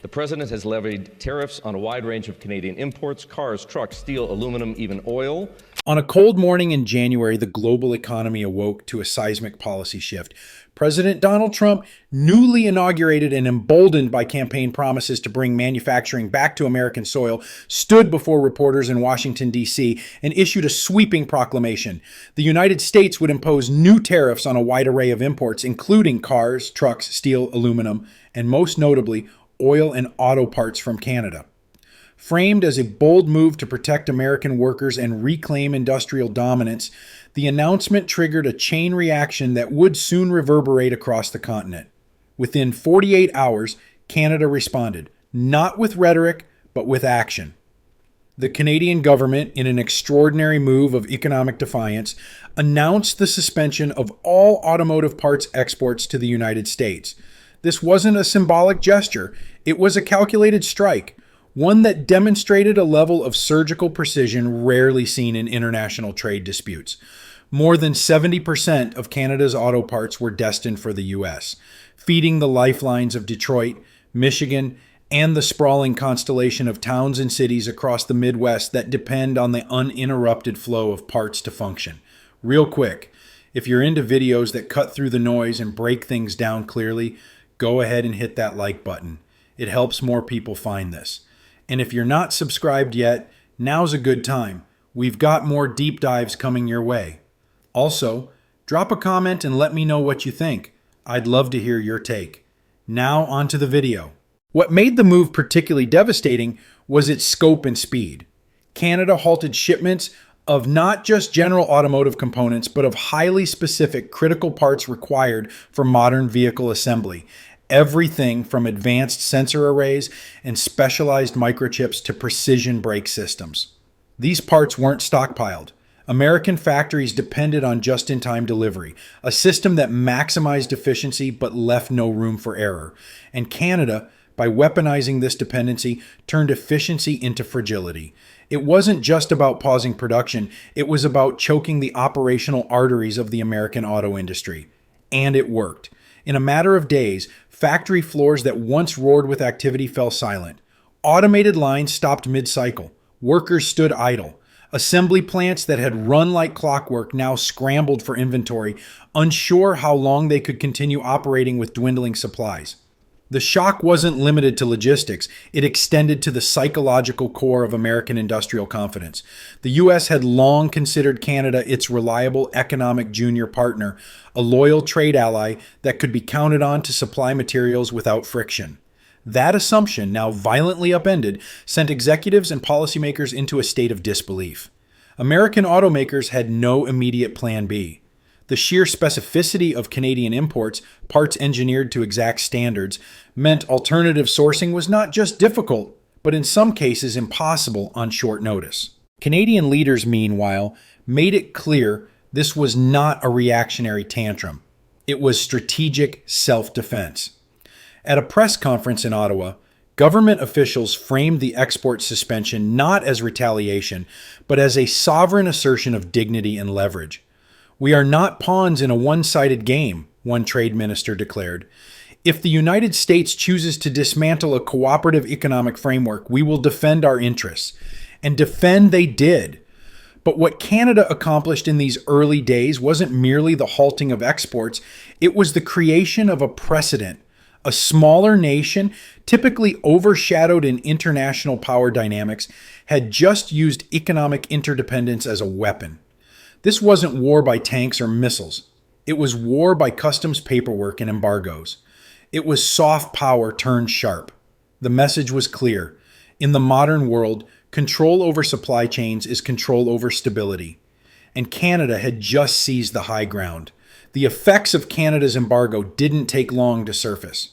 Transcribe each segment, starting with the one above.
The president has levied tariffs on a wide range of Canadian imports: cars, trucks, steel, aluminum, even oil. On a cold morning in January, the global economy awoke to a seismic policy shift. President Donald Trump, newly inaugurated and emboldened by campaign promises to bring manufacturing back to American soil, stood before reporters in Washington, D.C. and issued a sweeping proclamation. The United States would impose new tariffs on a wide array of imports, including cars, trucks, steel, aluminum, and most notably, oil and auto parts from Canada. Framed as a bold move to protect American workers and reclaim industrial dominance, the announcement triggered a chain reaction that would soon reverberate across the continent. Within 48 hours, Canada responded, not with rhetoric, but with action. The Canadian government, in an extraordinary move of economic defiance, announced the suspension of all automotive parts exports to the United States. This wasn't a symbolic gesture, it was a calculated strike, one that demonstrated a level of surgical precision rarely seen in international trade disputes. More than 70% of Canada's auto parts were destined for the U.S., feeding the lifelines of Detroit, Michigan, and the sprawling constellation of towns and cities across the Midwest that depend on the uninterrupted flow of parts to function. Real quick, if you're into videos that cut through the noise and break things down clearly, go ahead and hit that like button. It helps more people find this. And if you're not subscribed yet, now's a good time. We've got more deep dives coming your way. Also, drop a comment and let me know what you think. I'd love to hear your take. Now onto the video. What made the move particularly devastating was its scope and speed. Canada halted shipments of not just general automotive components, but of highly specific critical parts required for modern vehicle assembly. Everything from advanced sensor arrays and specialized microchips to precision brake systems. These parts weren't stockpiled. American factories depended on just-in-time delivery, a system that maximized efficiency but left no room for error. And Canada, by weaponizing this dependency, turned efficiency into fragility. It wasn't just about pausing production, it was about choking the operational arteries of the American auto industry. And it worked. In a matter of days, factory floors that once roared with activity fell silent. Automated lines stopped mid-cycle. Workers stood idle. Assembly plants that had run like clockwork now scrambled for inventory, unsure how long they could continue operating with dwindling supplies. The shock wasn't limited to logistics. It extended to the psychological core of American industrial confidence. The U.S. had long considered Canada its reliable economic junior partner, a loyal trade ally that could be counted on to supply materials without friction. That assumption, now violently upended, sent executives and policymakers into a state of disbelief. American automakers had no immediate plan B. The sheer specificity of Canadian imports, parts engineered to exact standards, meant alternative sourcing was not just difficult, but in some cases impossible on short notice. Canadian leaders, meanwhile, made it clear this was not a reactionary tantrum. It was strategic self-defense. At a press conference in Ottawa, government officials framed the export suspension not as retaliation, but as a sovereign assertion of dignity and leverage. "We are not pawns in a one-sided game," one trade minister declared. "If the United States chooses to dismantle a cooperative economic framework, we will defend our interests." And defend they did. But what Canada accomplished in these early days wasn't merely the halting of exports, it was the creation of a precedent. A smaller nation, typically overshadowed in international power dynamics, had just used economic interdependence as a weapon. This wasn't war by tanks or missiles. It was war by customs paperwork and embargoes. It was soft power turned sharp. The message was clear. In the modern world, control over supply chains is control over stability. And Canada had just seized the high ground. The effects of Canada's embargo didn't take long to surface.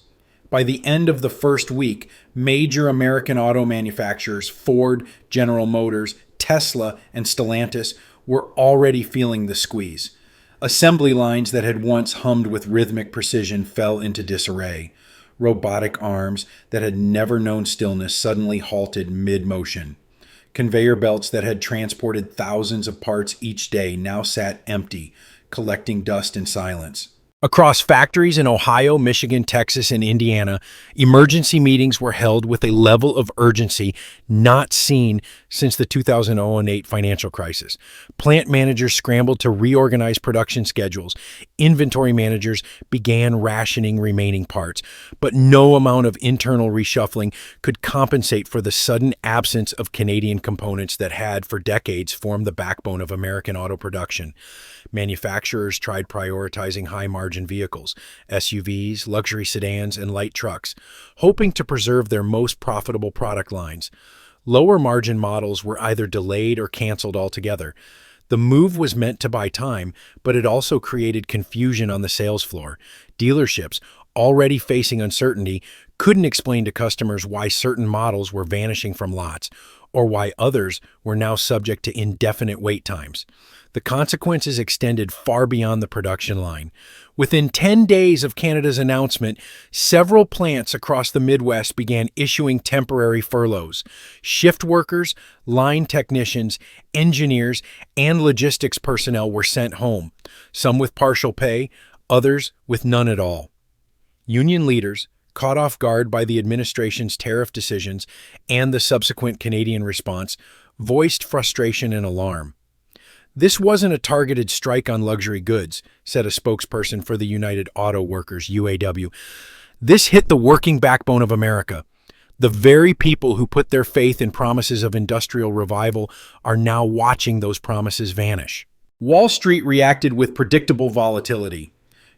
By the end of the first week, major American auto manufacturers, Ford, General Motors, Tesla, and Stellantis, were already feeling the squeeze. Assembly lines that had once hummed with rhythmic precision fell into disarray. Robotic arms that had never known stillness suddenly halted mid-motion. Conveyor belts that had transported thousands of parts each day now sat empty, collecting dust in silence. Across factories in Ohio, Michigan, Texas, and Indiana, emergency meetings were held with a level of urgency not seen since the 2008 financial crisis. Plant managers scrambled to reorganize production schedules. Inventory managers began rationing remaining parts, but no amount of internal reshuffling could compensate for the sudden absence of Canadian components that had, for decades, formed the backbone of American auto production. Manufacturers tried prioritizing high-margin vehicles, SUVs, luxury sedans, and light trucks, hoping to preserve their most profitable product lines. Lower-margin models were either delayed or canceled altogether. The move was meant to buy time, but it also created confusion on the sales floor. Dealerships, already facing uncertainty, couldn't explain to customers why certain models were vanishing from lots, or why others were now subject to indefinite wait times. The consequences extended far beyond the production line. Within 10 days of Canada's announcement, several plants across the Midwest began issuing temporary furloughs. Shift workers, line technicians, engineers, and logistics personnel were sent home, some with partial pay, others with none at all. Union leaders, caught off guard by the administration's tariff decisions and the subsequent Canadian response, voiced frustration and alarm. "This wasn't a targeted strike on luxury goods," said a spokesperson for the United Auto Workers, UAW. "This hit the working backbone of America. The very people who put their faith in promises of industrial revival are now watching those promises vanish." Wall Street reacted with predictable volatility.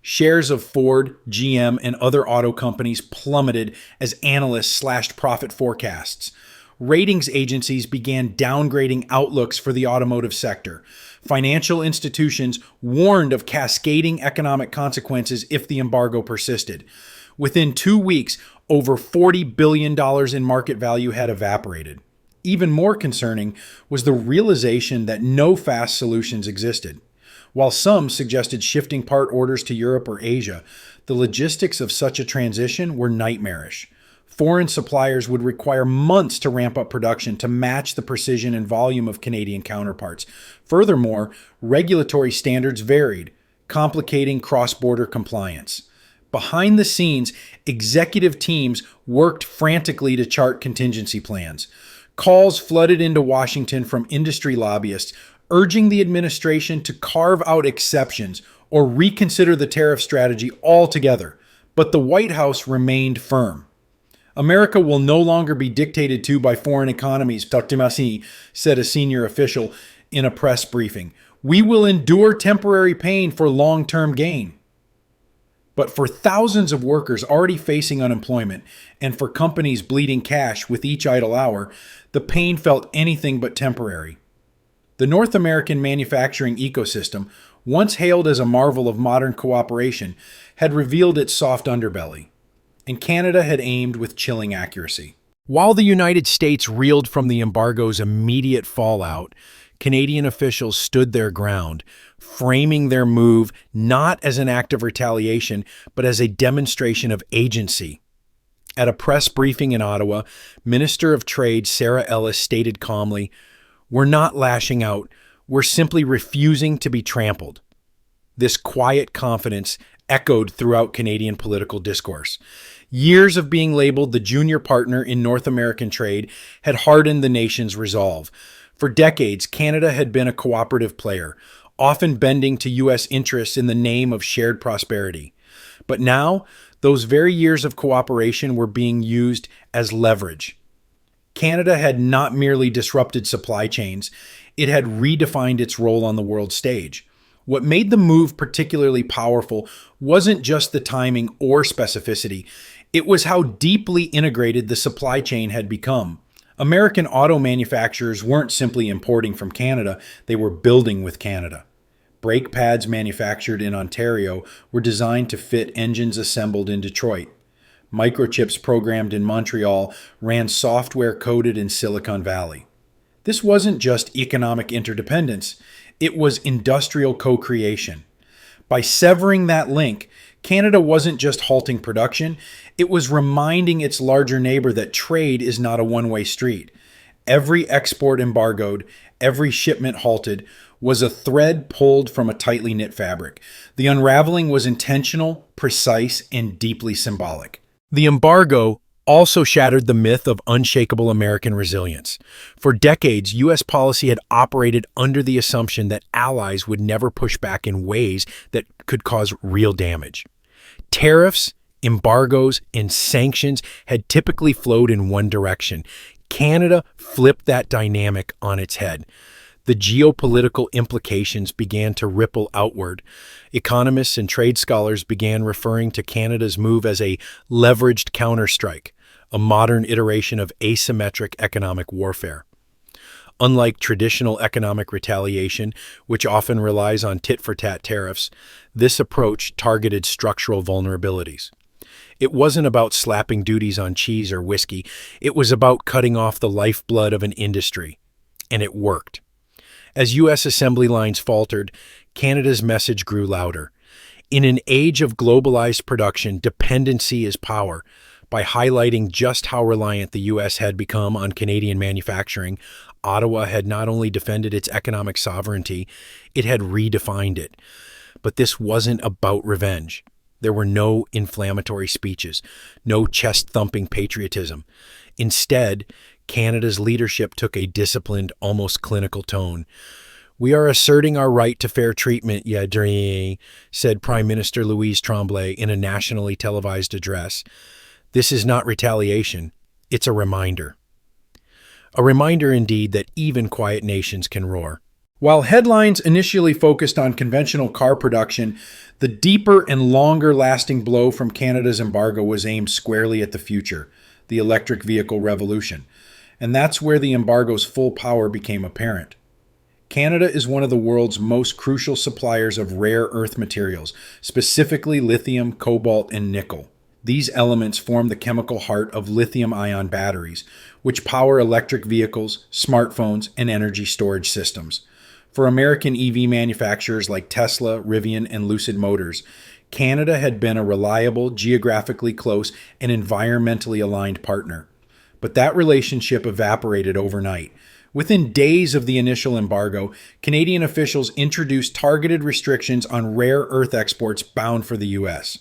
Shares of Ford, GM, and other auto companies plummeted as analysts slashed profit forecasts. Ratings agencies began downgrading outlooks for the automotive sector. Financial institutions warned of cascading economic consequences if the embargo persisted. Within 2 weeks, over $40 billion in market value had evaporated. Even more concerning was the realization that no fast solutions existed. While some suggested shifting part orders to Europe or Asia, the logistics of such a transition were nightmarish. Foreign suppliers would require months to ramp up production to match the precision and volume of Canadian counterparts. Furthermore, regulatory standards varied, complicating cross-border compliance. Behind the scenes, executive teams worked frantically to chart contingency plans. Calls flooded into Washington from industry lobbyists, urging the administration to carve out exceptions or reconsider the tariff strategy altogether. But the White House remained firm. "America will no longer be dictated to by foreign economies," said a senior official in a press briefing. "We will endure temporary pain for long-term gain." But for thousands of workers already facing unemployment and for companies bleeding cash with each idle hour, the pain felt anything but temporary. The North American manufacturing ecosystem, once hailed as a marvel of modern cooperation, had revealed its soft underbelly. And Canada had aimed with chilling accuracy. While the United States reeled from the embargo's immediate fallout, Canadian officials stood their ground, framing their move not as an act of retaliation, but as a demonstration of agency. At a press briefing in Ottawa, Minister of Trade Sarah Ellis stated calmly, "We're not lashing out, we're simply refusing to be trampled." This quiet confidence echoed throughout Canadian political discourse. Years of being labeled the junior partner in North American trade had hardened the nation's resolve. For decades, Canada had been a cooperative player, often bending to U.S. interests in the name of shared prosperity. But now, those very years of cooperation were being used as leverage. Canada had not merely disrupted supply chains, it had redefined its role on the world stage. What made the move particularly powerful wasn't just the timing or specificity, it was how deeply integrated the supply chain had become. American auto manufacturers weren't simply importing from Canada, they were building with Canada. Brake pads manufactured in Ontario were designed to fit engines assembled in Detroit. Microchips programmed in Montreal ran software coded in Silicon Valley. This wasn't just economic interdependence, it was industrial co-creation. By severing that link, Canada wasn't just halting production, it was reminding its larger neighbor that trade is not a one-way street. Every export embargoed, every shipment halted, was a thread pulled from a tightly knit fabric. The unraveling was intentional, precise, and deeply symbolic. The embargo also shattered the myth of unshakable American resilience. For decades, U.S. policy had operated under the assumption that allies would never push back in ways that could cause real damage. Tariffs, embargoes, and sanctions had typically flowed in one direction. Canada flipped that dynamic on its head. The geopolitical implications began to ripple outward. Economists and trade scholars began referring to Canada's move as a leveraged counterstrike, a modern iteration of asymmetric economic warfare. Unlike traditional economic retaliation, which often relies on tit-for-tat tariffs, this approach targeted structural vulnerabilities. It wasn't about slapping duties on cheese or whiskey. It was about cutting off the lifeblood of an industry. And it worked. As U.S. assembly lines faltered, Canada's message grew louder. In an age of globalized production, dependency is power. By highlighting just how reliant the U.S. had become on Canadian manufacturing, Ottawa had not only defended its economic sovereignty, it had redefined it. But this wasn't about revenge. There were no inflammatory speeches, no chest-thumping patriotism. Instead, Canada's leadership took a disciplined, almost clinical tone. "We are asserting our right to fair treatment, Yadri," said Prime Minister Louise Tremblay in a nationally televised address. "This is not retaliation. It's a reminder." A reminder, indeed, that even quiet nations can roar. While headlines initially focused on conventional car production, the deeper and longer-lasting blow from Canada's embargo was aimed squarely at the future, the electric vehicle revolution. And that's where the embargo's full power became apparent. Canada is one of the world's most crucial suppliers of rare earth materials, specifically lithium, cobalt, and nickel. These elements form the chemical heart of lithium-ion batteries, which power electric vehicles, smartphones, and energy storage systems. For American EV manufacturers like Tesla, Rivian, and Lucid Motors, Canada had been a reliable, geographically close, and environmentally aligned partner. But that relationship evaporated overnight. Within days of the initial embargo, Canadian officials introduced targeted restrictions on rare earth exports bound for the U.S.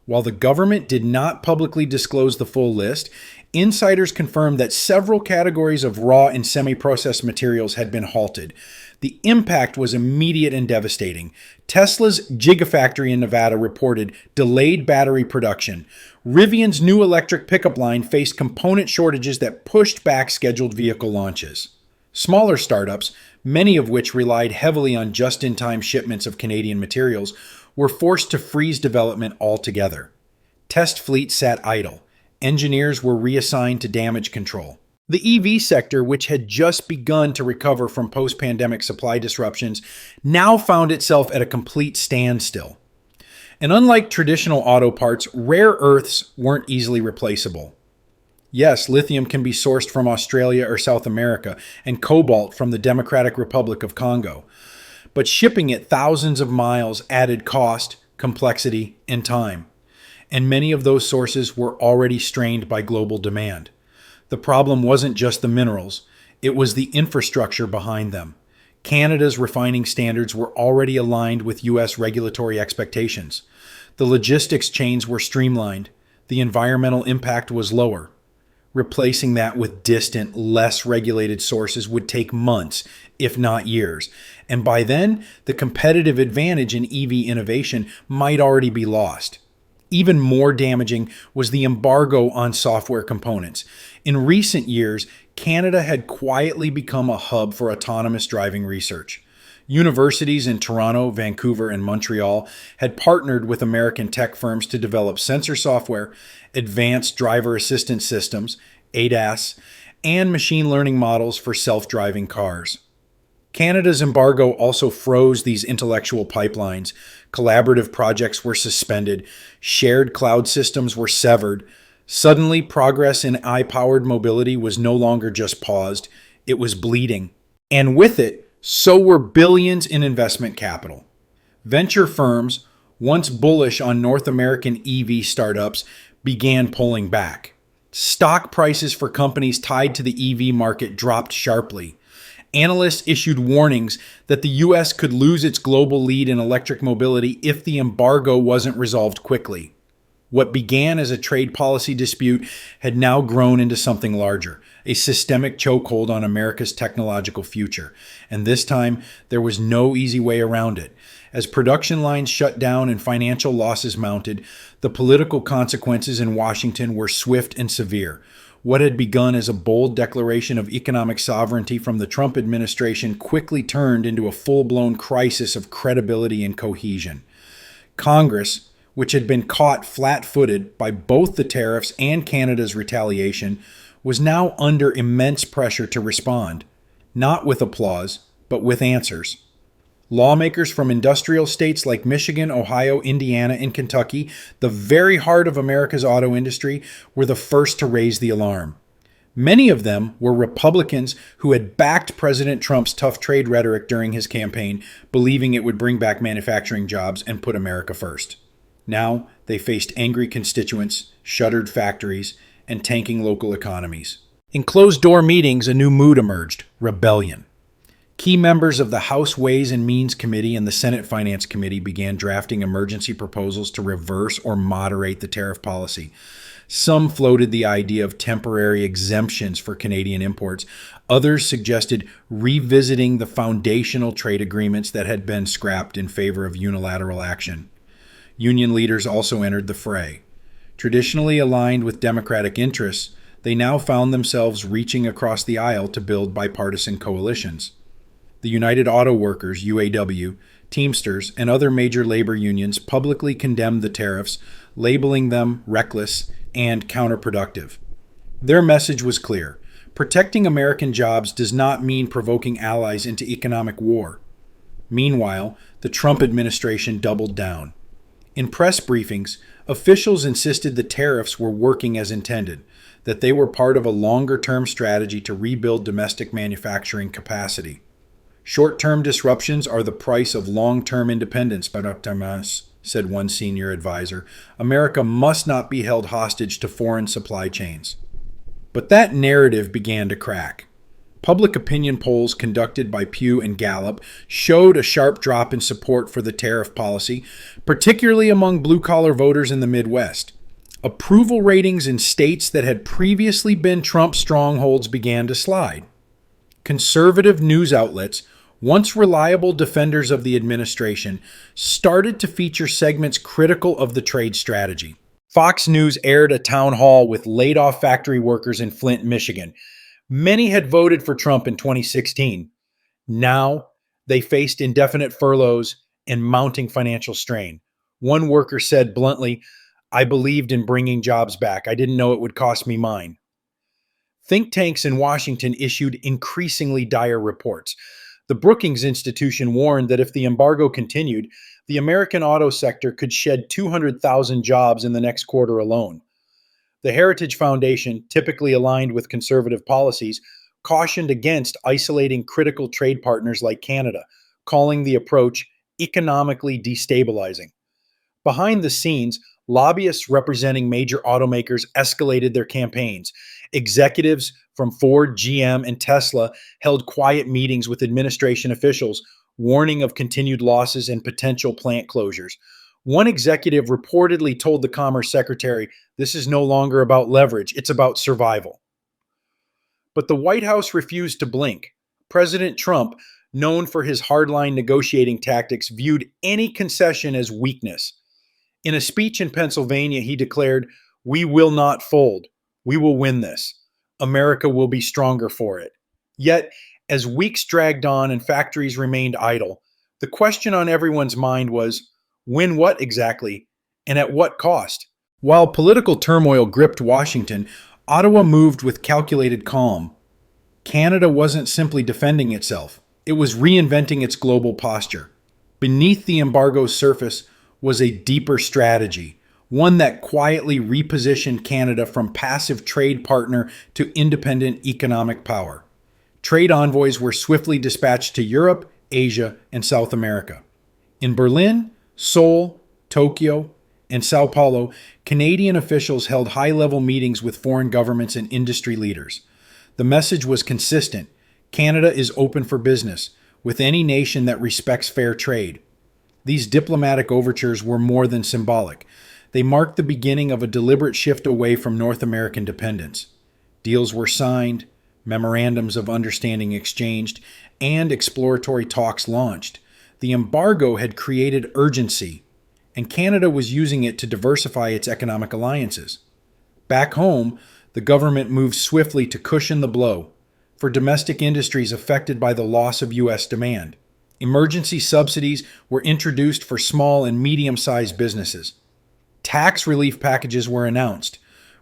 While the government did not publicly disclose the full list, insiders confirmed that several categories of raw and semi-processed materials had been halted. The impact was immediate and devastating. Tesla's Gigafactory in Nevada reported delayed battery production. Rivian's new electric pickup line faced component shortages that pushed back scheduled vehicle launches. Smaller startups, many of which relied heavily on just-in-time shipments of Canadian materials, were forced to freeze development altogether. Test fleets sat idle. Engineers were reassigned to damage control. The EV sector, which had just begun to recover from post-pandemic supply disruptions, now found itself at a complete standstill. And unlike traditional auto parts, rare earths weren't easily replaceable. Yes, lithium can be sourced from Australia or South America, and cobalt from the Democratic Republic of Congo. But shipping it thousands of miles added cost, complexity, and time. And many of those sources were already strained by global demand. The problem wasn't just the minerals, it was the infrastructure behind them. Canada's refining standards were already aligned with U.S. regulatory expectations. The logistics chains were streamlined. The environmental impact was lower. Replacing that with distant, less regulated sources would take months, if not years. And by then, the competitive advantage in EV innovation might already be lost. Even more damaging was the embargo on software components. In recent years, Canada had quietly become a hub for autonomous driving research. Universities in Toronto, Vancouver, and Montreal had partnered with American tech firms to develop sensor software, advanced driver assistance systems, ADAS, and machine learning models for self-driving cars. Canada's embargo also froze these intellectual pipelines. Collaborative projects were suspended. Shared cloud systems were severed. Suddenly, progress in AI-powered mobility was no longer just paused. It was bleeding. And with it, so were billions in investment capital. Venture firms, once bullish on North American EV startups, began pulling back. Stock prices for companies tied to the EV market dropped sharply. Analysts issued warnings that the U.S. could lose its global lead in electric mobility if the embargo wasn't resolved quickly. What began as a trade policy dispute had now grown into something larger, a systemic chokehold on America's technological future. And this time, there was no easy way around it. As production lines shut down and financial losses mounted, the political consequences in Washington were swift and severe. What had begun as a bold declaration of economic sovereignty from the Trump administration quickly turned into a full-blown crisis of credibility and cohesion. Congress, which had been caught flat-footed by both the tariffs and Canada's retaliation, was now under immense pressure to respond, not with applause, but with answers. Lawmakers from industrial states like Michigan, Ohio, Indiana, and Kentucky, the very heart of America's auto industry, were the first to raise the alarm. Many of them were Republicans who had backed President Trump's tough trade rhetoric during his campaign, believing it would bring back manufacturing jobs and put America first. Now they faced angry constituents, shuttered factories, and tanking local economies. In closed-door meetings, a new mood emerged: rebellion. Key members of the House Ways and Means Committee and the Senate Finance Committee began drafting emergency proposals to reverse or moderate the tariff policy. Some floated the idea of temporary exemptions for Canadian imports. Others suggested revisiting the foundational trade agreements that had been scrapped in favor of unilateral action. Union leaders also entered the fray. Traditionally aligned with Democratic interests, they now found themselves reaching across the aisle to build bipartisan coalitions. The United Auto Workers, UAW, Teamsters, and other major labor unions publicly condemned the tariffs, labeling them reckless and counterproductive. Their message was clear: protecting American jobs does not mean provoking allies into economic war. Meanwhile, the Trump administration doubled down. In press briefings, officials insisted the tariffs were working as intended, that they were part of a longer-term strategy to rebuild domestic manufacturing capacity. Short-term disruptions are the price of long-term independence, said one senior advisor. America must not be held hostage to foreign supply chains. But that narrative began to crack. Public opinion polls conducted by Pew and Gallup showed a sharp drop in support for the tariff policy, particularly among blue-collar voters in the Midwest. Approval ratings in states that had previously been Trump strongholds began to slide. Conservative news outlets, once reliable defenders of the administration, started to feature segments critical of the trade strategy. Fox News aired a town hall with laid-off factory workers in Flint, Michigan. Many had voted for Trump in 2016. Now, they faced indefinite furloughs and mounting financial strain. One worker said bluntly, "I believed in bringing jobs back. I didn't know it would cost me mine." Think tanks in Washington issued increasingly dire reports. The Brookings Institution warned that if the embargo continued, the American auto sector could shed 200,000 jobs in the next quarter alone. The Heritage Foundation, typically aligned with conservative policies, cautioned against isolating critical trade partners like Canada, calling the approach economically destabilizing. Behind the scenes, lobbyists representing major automakers escalated their campaigns. Executives from Ford, GM, and Tesla held quiet meetings with administration officials, warning of continued losses and potential plant closures. One executive reportedly told the Commerce Secretary, "This is no longer about leverage, it's about survival." But the White House refused to blink. President Trump, known for his hardline negotiating tactics, viewed any concession as weakness. In a speech in Pennsylvania, he declared, "We will not fold. We will win this. America will be stronger for it." Yet, as weeks dragged on and factories remained idle, the question on everyone's mind was, win what exactly, and at what cost? While political turmoil gripped Washington, Ottawa moved with calculated calm. Canada wasn't simply defending itself. It was reinventing its global posture. Beneath the embargo's surface was a deeper strategy, one that quietly repositioned Canada from passive trade partner to independent economic power. Trade envoys were swiftly dispatched to Europe, Asia, and South America. In Berlin, Seoul, Tokyo, and Sao Paulo, Canadian officials held high-level meetings with foreign governments and industry leaders. The message was consistent: Canada is open for business with any nation that respects fair trade. These diplomatic overtures were more than symbolic. They marked the beginning of a deliberate shift away from North American dependence. Deals were signed, memorandums of understanding exchanged, and exploratory talks launched. The embargo had created urgency, and Canada was using it to diversify its economic alliances. Back home, the government moved swiftly to cushion the blow for domestic industries affected by the loss of U.S. demand. Emergency subsidies were introduced for small and medium-sized businesses. Tax relief packages were announced.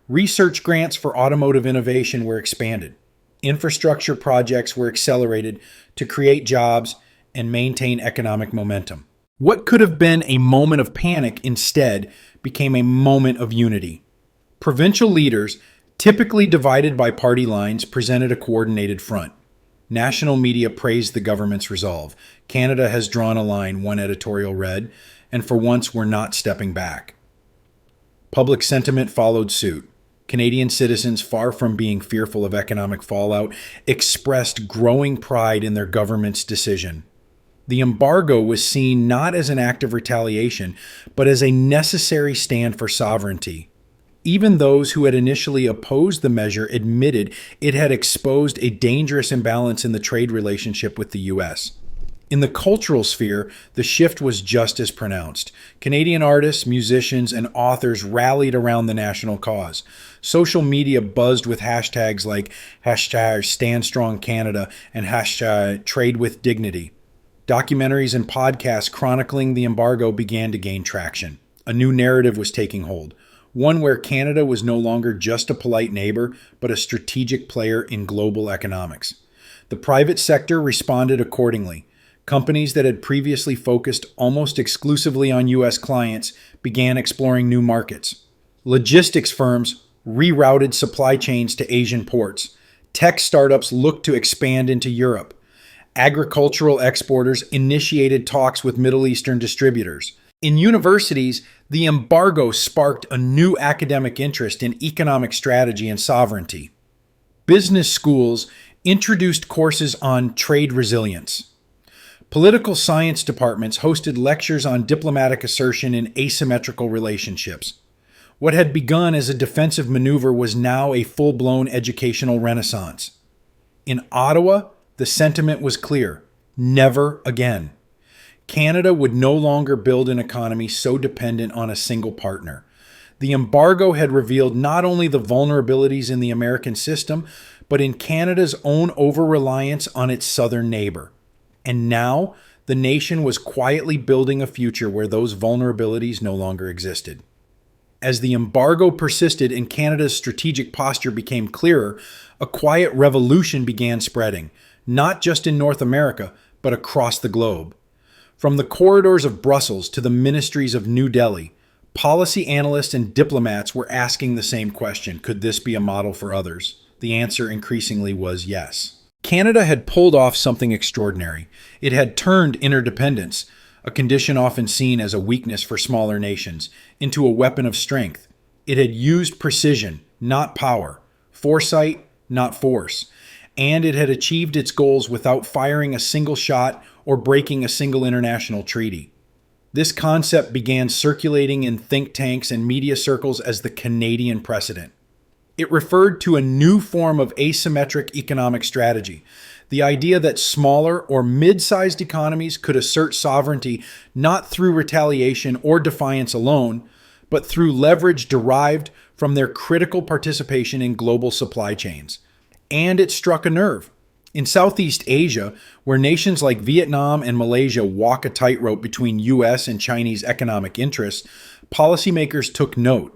Research grants for automotive innovation were expanded. Infrastructure projects were accelerated to create jobs and maintain economic momentum. What could have been a moment of panic instead became a moment of unity. Provincial leaders, typically divided by party lines, presented a coordinated front. National media praised the government's resolve. Canada has drawn a line, one editorial read, and for once we're not stepping back. Public sentiment followed suit. Canadian citizens, far from being fearful of economic fallout, expressed growing pride in their government's decision. The embargo was seen not as an act of retaliation, but as a necessary stand for sovereignty. Even those who had initially opposed the measure admitted it had exposed a dangerous imbalance in the trade relationship with the U.S. In the cultural sphere, the shift was just as pronounced. Canadian artists, musicians, and authors rallied around the national cause. Social media buzzed with hashtags like #StandStrongCanada and #TradeWithDignity. Documentaries and podcasts chronicling the embargo began to gain traction. A new narrative was taking hold, one where Canada was no longer just a polite neighbor, but a strategic player in global economics. The private sector responded accordingly. Companies that had previously focused almost exclusively on U.S. clients began exploring new markets. Logistics firms rerouted supply chains to Asian ports. Tech startups looked to expand into Europe. Agricultural exporters initiated talks with Middle Eastern distributors. In universities, the embargo sparked a new academic interest in economic strategy and sovereignty. Business schools introduced courses on trade resilience. Political science departments hosted lectures on diplomatic assertion in asymmetrical relationships. What had begun as a defensive maneuver was now a full-blown educational renaissance. In Ottawa, the sentiment was clear: never again. Canada would no longer build an economy so dependent on a single partner. The embargo had revealed not only the vulnerabilities in the American system, but in Canada's own over-reliance on its southern neighbor. And now, the nation was quietly building a future where those vulnerabilities no longer existed. As the embargo persisted and Canada's strategic posture became clearer, a quiet revolution began spreading, not just in North America, but across the globe. From the corridors of Brussels to the ministries of New Delhi, policy analysts and diplomats were asking the same question: could this be a model for others? The answer increasingly was yes. Canada had pulled off something extraordinary. It had turned interdependence, a condition often seen as a weakness for smaller nations, into a weapon of strength. It had used precision, not power, foresight, not force, and it had achieved its goals without firing a single shot or breaking a single international treaty. This concept began circulating in think tanks and media circles as the Canadian precedent. It referred to a new form of asymmetric economic strategy, the idea that smaller or mid-sized economies could assert sovereignty not through retaliation or defiance alone, but through leverage derived from their critical participation in global supply chains. And it struck a nerve. In Southeast Asia, where nations like Vietnam and Malaysia walk a tightrope between U.S. and Chinese economic interests, policymakers took note.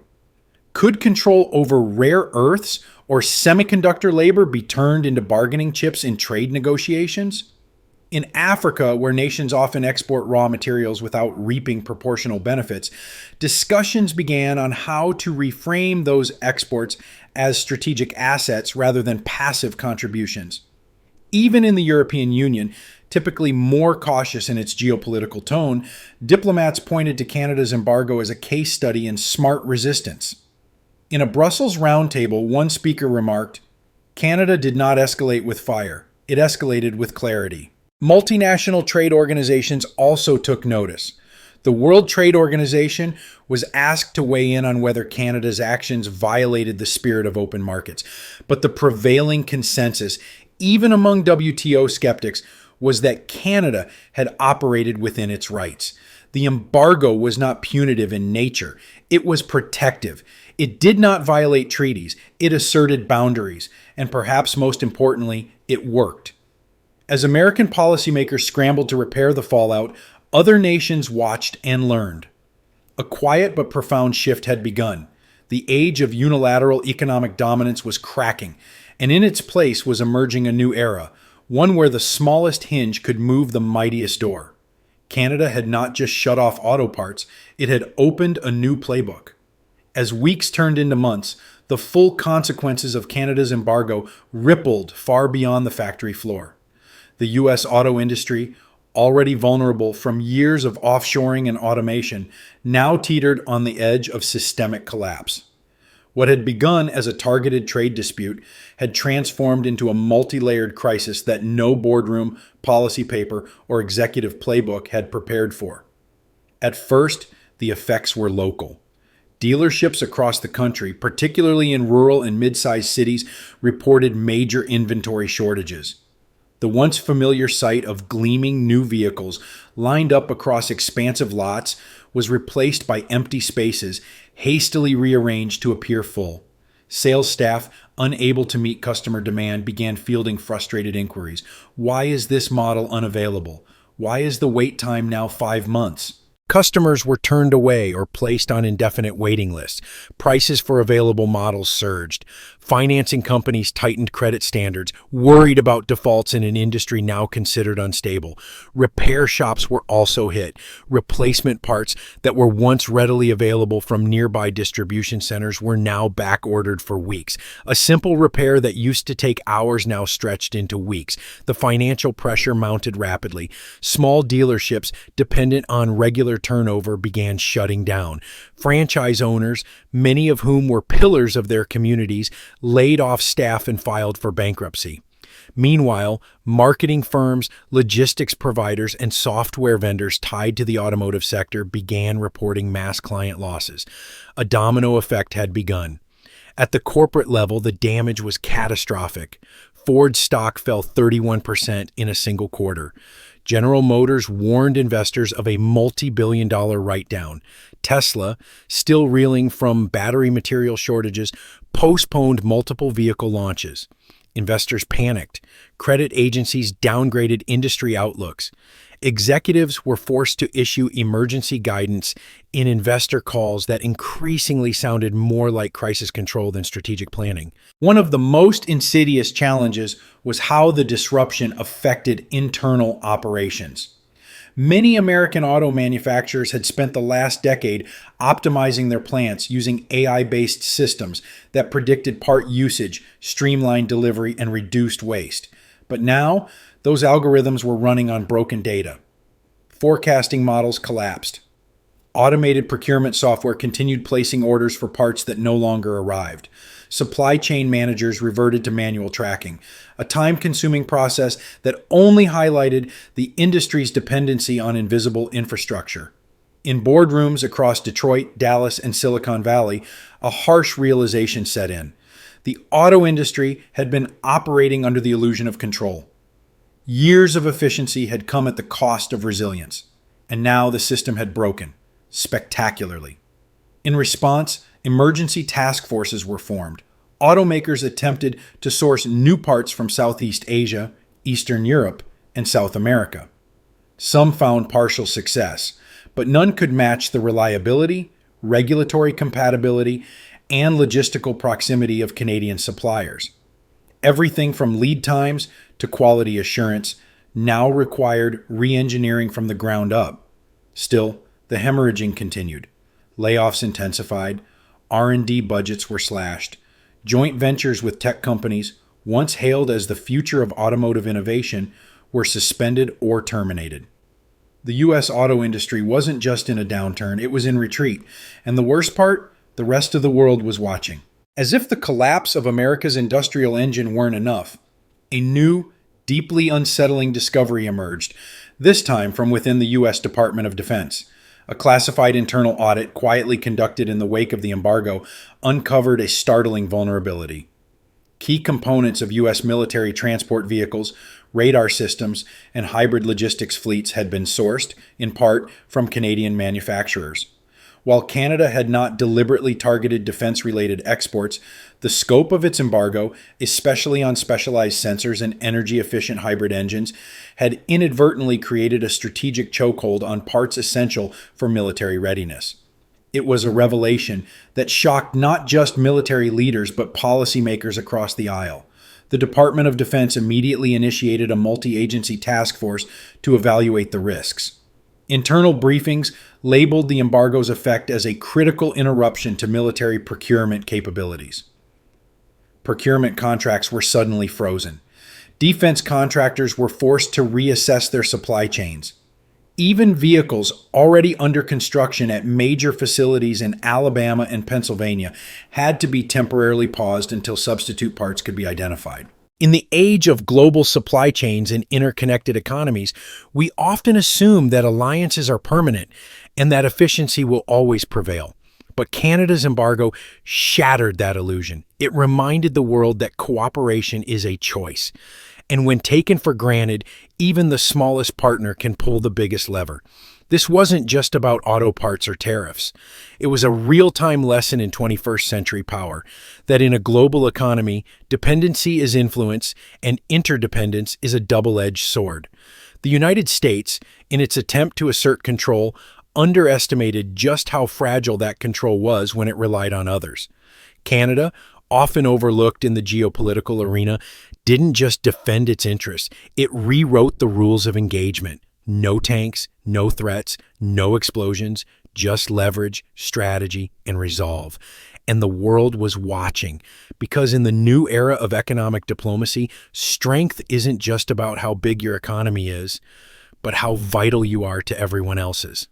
Could control over rare earths or semiconductor labor be turned into bargaining chips in trade negotiations? In Africa, where nations often export raw materials without reaping proportional benefits, discussions began on how to reframe those exports as strategic assets rather than passive contributions. Even in the European Union, typically more cautious in its geopolitical tone, diplomats pointed to Canada's embargo as a case study in smart resistance. In a Brussels roundtable, one speaker remarked, "Canada did not escalate with fire. it escalated with clarity. Multinational trade organizations also took notice. The World Trade Organization was asked to weigh in on whether Canada's actions violated the spirit of open markets. But the prevailing consensus, even among WTO skeptics, was that Canada had operated within its rights. The embargo was not punitive in nature. It was protective. It did not violate treaties. It asserted boundaries. And perhaps most importantly, it worked. As American policymakers scrambled to repair the fallout, other nations watched and learned. A quiet but profound shift had begun. The age of unilateral economic dominance was cracking, and in its place was emerging a new era, one where the smallest hinge could move the mightiest door. Canada had not just shut off auto parts, it had opened a new playbook. As weeks turned into months, the full consequences of Canada's embargo rippled far beyond the factory floor. The U.S. auto industry, already vulnerable from years of offshoring and automation, now teetered on the edge of systemic collapse. What had begun as a targeted trade dispute had transformed into a multi-layered crisis that no boardroom, policy paper, or executive playbook had prepared for. At first, the effects were local. Dealerships across the country, particularly in rural and mid-sized cities, reported major inventory shortages. The once familiar sight of gleaming new vehicles lined up across expansive lots was replaced by empty spaces hastily rearranged to appear full. Sales staff, unable to meet customer demand, began fielding frustrated inquiries. Why is this model unavailable? Why is the wait time now 5 months? Customers were turned away or placed on indefinite waiting lists. Prices for available models surged. Financing companies tightened credit standards, worried about defaults in an industry now considered unstable. Repair shops were also hit. Replacement parts that were once readily available from nearby distribution centers were now back-ordered for weeks. A simple repair that used to take hours now stretched into weeks. The financial pressure mounted rapidly. Small dealerships dependent on regular turnover began shutting down. Franchise owners, many of whom were pillars of their communities, laid off staff and filed for bankruptcy. Meanwhile, marketing firms, logistics providers, and software vendors tied to the automotive sector began reporting mass client losses. A domino effect had begun. At the corporate level, the damage was catastrophic. Ford stock fell 31% in a single quarter. General Motors warned investors of a multi-billion-dollar write-down. Tesla, still reeling from battery material shortages, postponed multiple vehicle launches. Investors panicked. Credit agencies downgraded industry outlooks. Executives were forced to issue emergency guidance in investor calls that increasingly sounded more like crisis control than strategic planning. One of the most insidious challenges was how the disruption affected internal operations. Many American auto manufacturers had spent the last decade optimizing their plants using AI-based systems that predicted part usage, streamlined delivery, and reduced waste. But now, those algorithms were running on broken data. Forecasting models collapsed. Automated procurement software continued placing orders for parts that no longer arrived. Supply chain managers reverted to manual tracking, a time-consuming process that only highlighted the industry's dependency on invisible infrastructure. In boardrooms across Detroit, Dallas, and Silicon Valley, a harsh realization set in. The auto industry had been operating under the illusion of control. Years of efficiency had come at the cost of resilience, and now the system had broken, spectacularly. In response, emergency task forces were formed. Automakers attempted to source new parts from Southeast Asia, Eastern Europe, and South America. Some found partial success, but none could match the reliability, regulatory compatibility, and logistical proximity of Canadian suppliers. Everything from lead times to quality assurance now required re-engineering from the ground up. Still, the hemorrhaging continued. Layoffs intensified. R&D budgets were slashed. Joint ventures with tech companies, once hailed as the future of automotive innovation, were suspended or terminated. The U.S. auto industry wasn't just in a downturn, it was in retreat. And the worst part, the rest of the world was watching. As if the collapse of America's industrial engine weren't enough, a new, deeply unsettling discovery emerged, this time from within the U.S. Department of Defense. A classified internal audit quietly conducted in the wake of the embargo uncovered a startling vulnerability. Key components of U.S. military transport vehicles, radar systems, and hybrid logistics fleets had been sourced, in part, from Canadian manufacturers. While Canada had not deliberately targeted defense-related exports, the scope of its embargo, especially on specialized sensors and energy-efficient hybrid engines, had inadvertently created a strategic chokehold on parts essential for military readiness. It was a revelation that shocked not just military leaders but policymakers across the aisle. The Department of Defense immediately initiated a multi-agency task force to evaluate the risks. Internal briefings labeled the embargo's effect as a critical interruption to military procurement capabilities. Procurement contracts were suddenly frozen. Defense contractors were forced to reassess their supply chains. Even vehicles already under construction at major facilities in Alabama and Pennsylvania had to be temporarily paused until substitute parts could be identified. In the age of global supply chains and interconnected economies, we often assume that alliances are permanent and that efficiency will always prevail. But Canada's embargo shattered that illusion. It reminded the world that cooperation is a choice. And when taken for granted, even the smallest partner can pull the biggest lever. This wasn't just about auto parts or tariffs. It was a real-time lesson in 21st century power, that in a global economy, dependency is influence and interdependence is a double-edged sword. The United States, in its attempt to assert control, underestimated just how fragile that control was when it relied on others. Canada, often overlooked in the geopolitical arena, didn't just defend its interests, it rewrote the rules of engagement. No tanks, no threats, no explosions, just leverage, strategy, and resolve. And the world was watching, because in the new era of economic diplomacy, strength isn't just about how big your economy is, but how vital you are to everyone else's.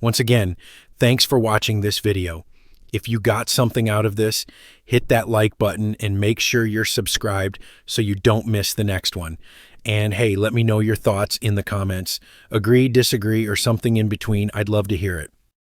Once again, thanks for watching this video. If you got something out of this, hit that like button and make sure you're subscribed so you don't miss the next one. And hey, let me know your thoughts in the comments. Agree, disagree, or something in between. I'd love to hear it.